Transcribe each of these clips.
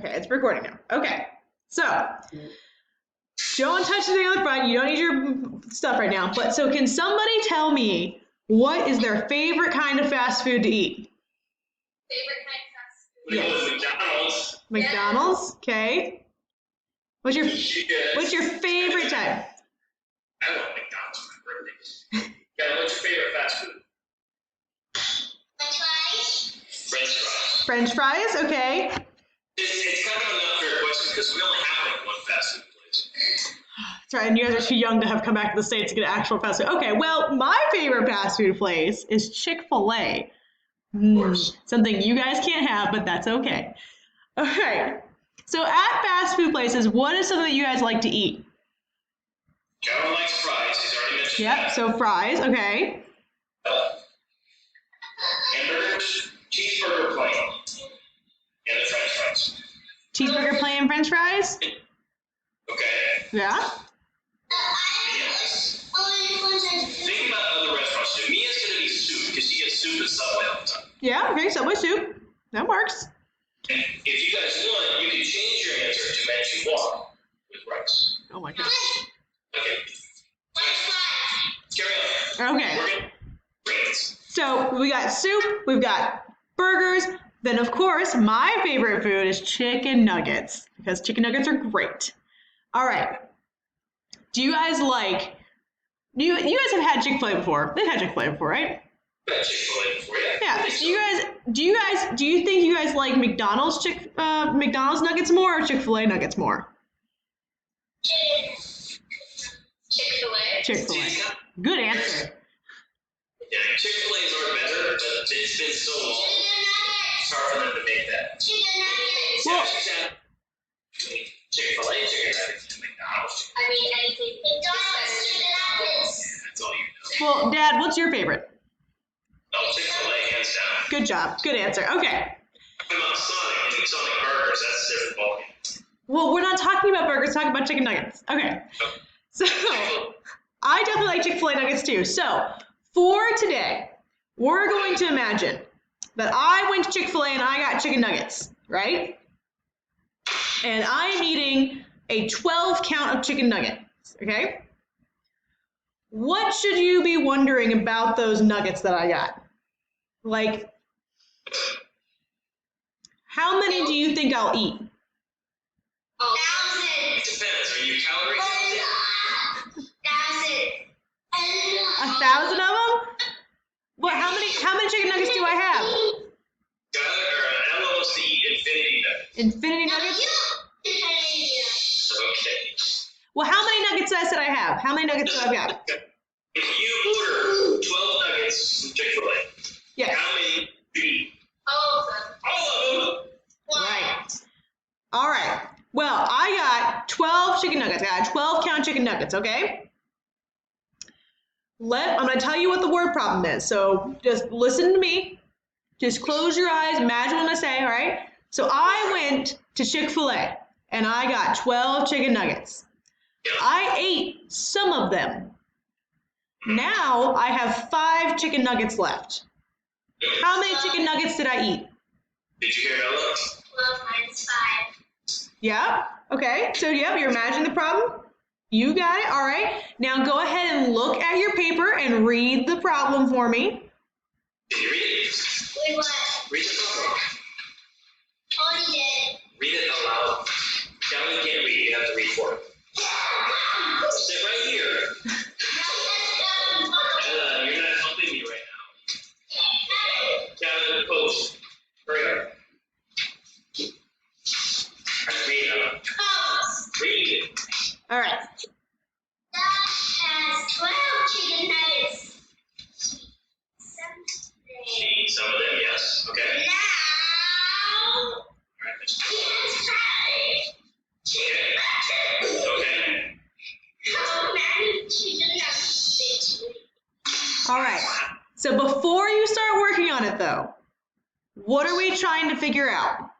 Okay, it's recording now. Okay, so don't touch anything on the front. You don't need your stuff right now. But so can somebody tell me what is their favorite kind of fast food to eat? Favorite kind of fast food? Yes. McDonald's. McDonald's, okay. What's your favorite type? I love McDonald's for my birthday. Yeah, what's your favorite fast food? French fries? French fries. French fries, okay. It's kind of an unfair question because we only have like one fast food place. That's right, and you guys are too young to have come back to the States to get actual fast food. Okay, well, my favorite fast food place is Chick-fil-A. Something you guys can't have, but that's okay. Okay, so at fast food places, what is something that you guys like to eat? Kevin likes fries. He's already mentioned Yep, that. so fries, okay. Hamburgers, cheeseburger plain, and the French fries. Cheeseburger plain French fries? Okay. Yeah? Yes. Think about other restaurants too. Mia's gonna be soup because she gets soup at Subway all the time. Yeah, okay, Subway soup. That works. And if you guys want, you can change your answer to mention one with rice. Oh my gosh. Okay. Carry on. Okay. We're gonna brains. So we got soup, we've got burgers, then of course my favorite food is chicken nuggets because chicken nuggets are great. All right. Do you guys you guys have had Chick-fil-A before? They've had Chick-fil-A before, right? Got Chick-fil-A before, yeah. Yeah. I think Do you think you guys like McDonald's nuggets more or Chick-fil-A nuggets more? Chick-fil-A. Chick-fil-A. Good answer. Yeah, Chick-fil-A's are better, but it's been so long. It's hard for them to make that. Well- Chick-fil-A chicken nuggets and McDonald's chicken. I mean, anything. McDonald's chicken nuggets. That's all you know. Well, Dad, what's your favorite? Oh, Chick-fil-A, hands down. Good job. Good answer. Okay. What about Sonic and Sonic Burgers? That's a different ballgame. Well, we're not talking about burgers, talking about chicken nuggets. Okay. So I definitely like Chick-fil-A nuggets too. So for today, we're going to imagine that I went to Chick-fil-A and I got chicken nuggets, right? And I'm eating a 12 count of chicken nuggets, okay? What should you be wondering about those nuggets that I got? Like, how many do you think I'll eat? It depends. Are you calorie counting? 1,000 of them? What? How many chicken nuggets do I have? Ella wants to eat infinity nuggets. Infinity nuggets? Okay. Well, how many nuggets did I say I have? How many nuggets do I have? If you order 12 nuggets from Chick-fil-A, Yes. how many do you eat? All of them. All of them. Right. All right. Well, I got 12 chicken nuggets. I got 12 count chicken nuggets, okay? I'm going to tell you what the word problem is. So just listen to me. Just close your eyes. Imagine what I say, all right? So I went to Chick-fil-A and I got 12 chicken nuggets. I ate some of them. Now I have 5 chicken nuggets left. How many chicken nuggets did I eat? Did you hear Ella? 12 minus 5. Yeah. Okay. So yeah, you're imagining the problem? You got it. All right. Now go ahead and look at your paper and read the problem for me. Did you read it? Wait, what? Read the problem. Already did. Read it aloud. Callie can't read. You have to read for it. Sit right here. Ella, you're not helping me right now. Callie, post. Hurry up. Read, Ella. Read it. All right. That has 12 chicken nuggets. 7 She eats some of them, yes. Okay. Now, All right, Miss. it's 5 chicken nuggets. Okay. How many chicken nuggets did you eat? All right. So before you start working on it though, what are we trying to figure out? How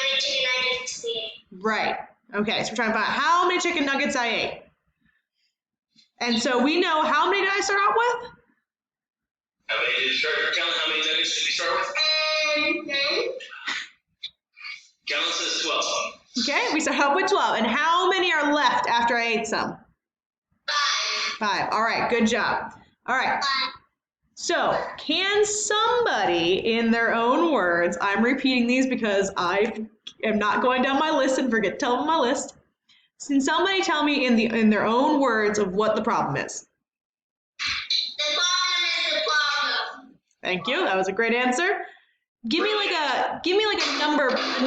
many chicken nuggets did you eat? Right. Okay. So we're trying to find out how many chicken nuggets I ate. And so we know how many did I start out with? How many did you start? Callie, how many nuggets did you start with? And then Calvin says 12. Okay, we start out with 12. And how many are left after I ate some? 5. All right, good job. All right. So, can somebody, in their own words, I'm repeating these because I am not going down my list and forget to tell them my list. Can somebody tell me in their own words of what the problem is? The problem is the problem. Thank you. That was a great answer. Give me like a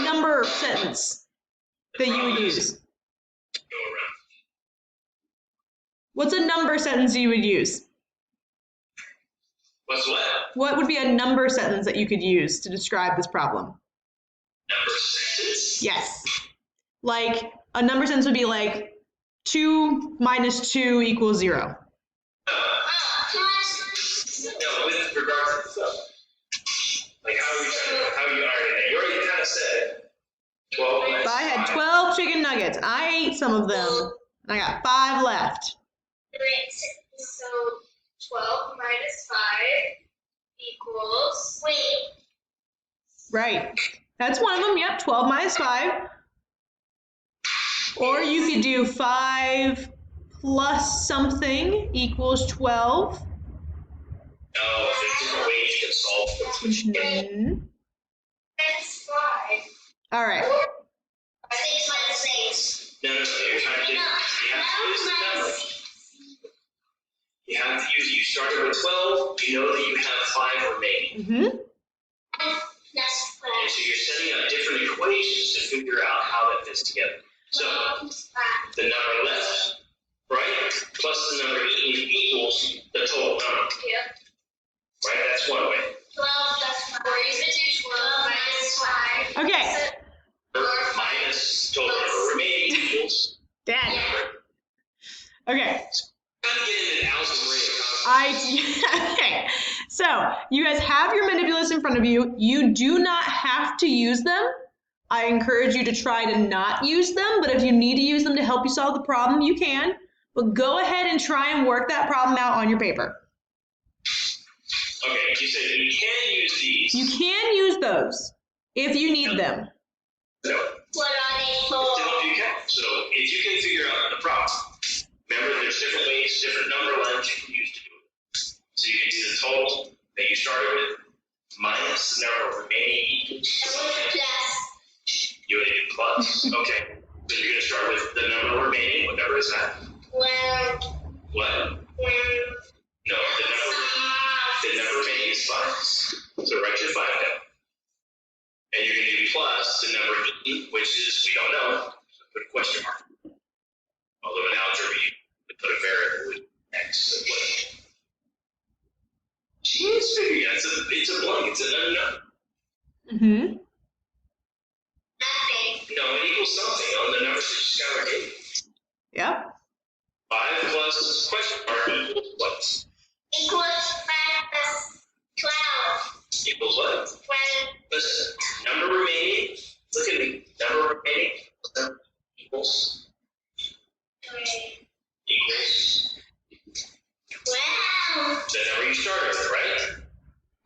number sentence that you would use. Go around. What's a number sentence you would use? What's what? What would be a number sentence that you could use to describe this problem? Number sentence? Yes. Like a number sentence would be like 2 minus 2 equals 0. No, with regard to the stuff. Like, you already kind of said 12 minus If I had 5. 12 chicken nuggets, I ate some of them, and I got 5 left. So 12 minus 5 equals. Wait. Right. That's one of them. Yep, 12 minus 5. Or you could do 5 plus something equals 12. No, there's different ways you can solve this. Mhm. Minus 5. All right. 6 minus 6. No, you're trying to you have to use the number. You have to use, you started with 12, you know that you have 5 remaining. Mm-hmm. That's And so you're setting up different equations to figure out how that fits together. So the number left, right, plus the number equals the total number. Yep. Right, that's one way. 12 plus 5. Or you could do 12 minus 5. Okay. Minus total number remaining equals. Dad. Okay. Kind of get into algebraic concepts. Okay. So you guys have your manipulatives in front of you. You do not have to use them. I encourage you to try to not use them, but if you need to use them to help you solve the problem, you can. But go ahead and try and work that problem out on your paper. Okay, you said you can use these. You can use those if you need them. No. What are they To for? help you count. So if you can figure out the problem, remember there's different ways, different number lines you can use to do it. So you can do the total that you started with minus the number remaining equals something. Plus. You would do plus. Okay. So you're going to start with the number remaining. What number is that? Well, What? No, the number remaining is 5. So write your 5 down. And you're going to do plus the number eaten, which is, we don't know. So put a question mark. Although in algebra, you would put a variable with x. So what? Jeez, figure, it's a blank, it's an unknown. Mm-hmm. nothing. No, it equals something on the numbers that you just got right. Yep. 5 plus question mark equals what? Equals 5 plus 12. Equals what? 12. Listen, number remaining, look at me, number remaining equals, 12. the number you started with, right?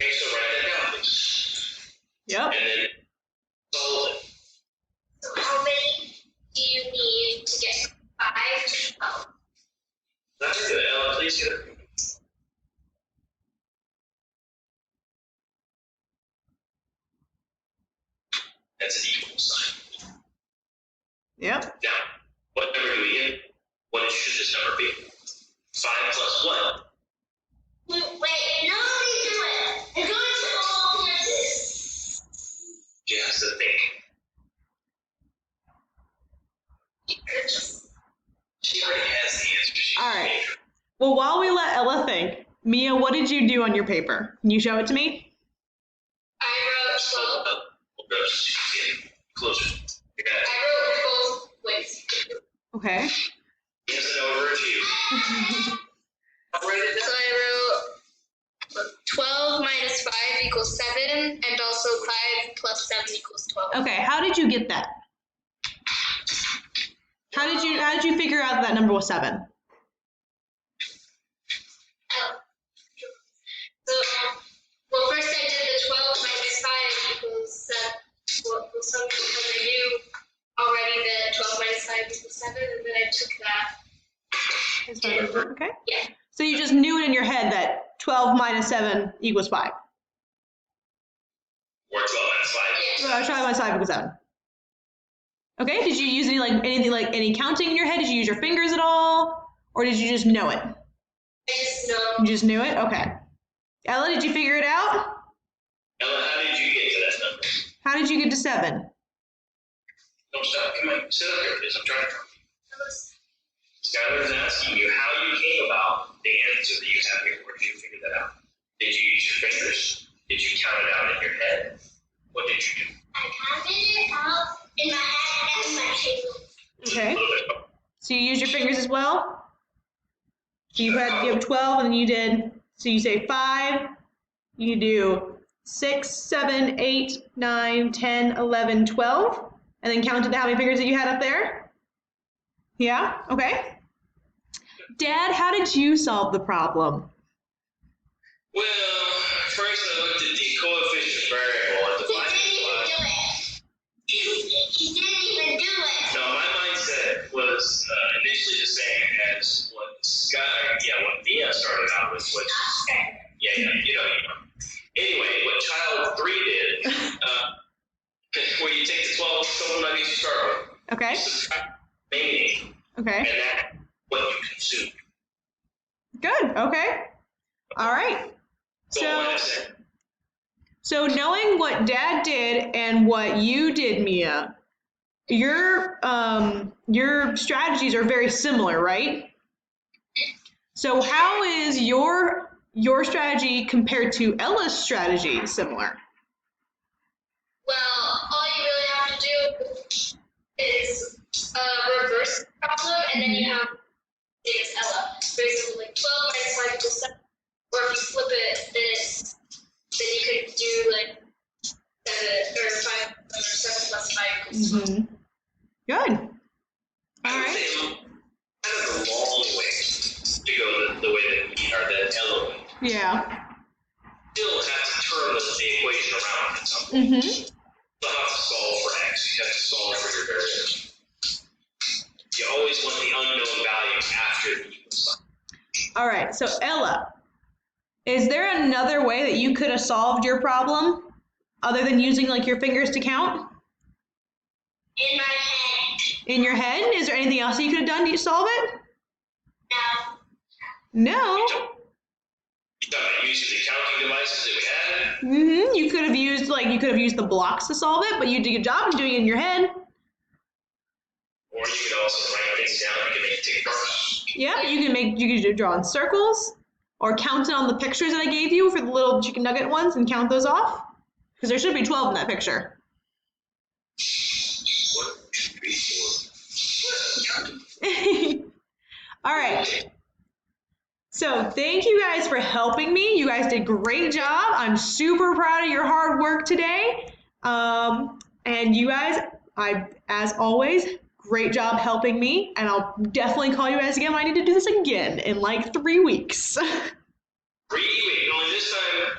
Okay, so write that down, please. Yep. And then solve it. So how many do you need to get 5 to 12? That's good, Ella, please get it. That's an equal sign. Yep. Now, what number do we get? What should this number be? 5 plus what? Wait, no, we do it. I'm going to all places. She has to think. She already has the answer. She's All right. a major. Well, while we let Ella think, Mia, what did you do on your paper? Can you show it to me? I wrote 12. She's getting closer. You got it. I wrote both ways. Okay. Hands it over to you. I'll write it So down. I wrote 12 minus 5 equals 7, and also 5 plus 7 equals 12. Okay. How did you get that? How did you figure out that number was 7? So, well, first I did the 12 minus 5 equals 7. equals 7 because I knew already that 12 minus 5 equals 7, and then I took that. Okay. Yeah. So you just knew it in your head that 12 minus 7 equals 5. Or 12 minus 5. Yeah. 12 minus 5 equals 7. Okay, did you use any counting in your head? Did you use your fingers at all? Or did you just know it? I just know. You just knew it? Okay. Ella, did you figure it out? Ella, how did you get to that number? How did you get to 7? Don't stop. Come on. Sit up here, please. I'm trying to talk. Skylar's asking you how you came about the answer that you have here. Where did you figure that out? Did you use your fingers? Did you count it out in your head? What did you do? I counted it out in my head and my table. Okay. So you used your fingers as well? So you have 12 and then you did, so you say 5, you do 6, 7, 8, 9, 10, 11, 12, and then counted how many fingers that you had up there? Yeah? Okay. Dad, how did you solve the problem? Well, first I looked at the coefficient variable and defined it. He didn't even do it. No, my mindset was initially the same as what Mia started out with, which you know. Anyway, what child 3 did, where you take the 12 nuggets you start with, Okay. you subtract the remaining, Okay. and that's what you consume. Good. Okay. All right. So, So knowing what Dad did and what you did, Mia, your strategies are very similar, right? So how is your strategy compared to Ella's strategy similar? Well, all you really have to do is reverse the problem, and then you have it's Ella. Basically, like 12 minus 5 equals 7. Or if you flip it, then you could do like 7 or 5 or 7 plus 5 equals 12. Mm-hmm. Good. All I would right. say kind of a long way to go the way that we are, that Ella went. Yeah. Still have to turn the equation around at some point. Mm-hmm. You have to solve for x. You have to solve for your variable. You always want the unknown value after the equal sign. All right. So Ella, is there another way that you could have solved your problem other than using like your fingers to count? In my head. In your head? Is there anything else that you could have done to solve it? No. No. You thought using the counting devices that we had? Mm-hmm. You could have used the blocks to solve it, but you did a good job of doing it in your head. Or you could also write things down. You can make tick marks. Yeah, you could draw in circles or count it on the pictures that I gave you for the little chicken nugget ones and count those off. Because there should be 12 in that picture. 1, 2, 3, 4. All right. So thank you guys for helping me. You guys did a great job. I'm super proud of your hard work today. And you guys, as always, great job helping me. And I'll definitely call you guys again when I need to do this again in like 3 weeks. 3 weeks. Only this time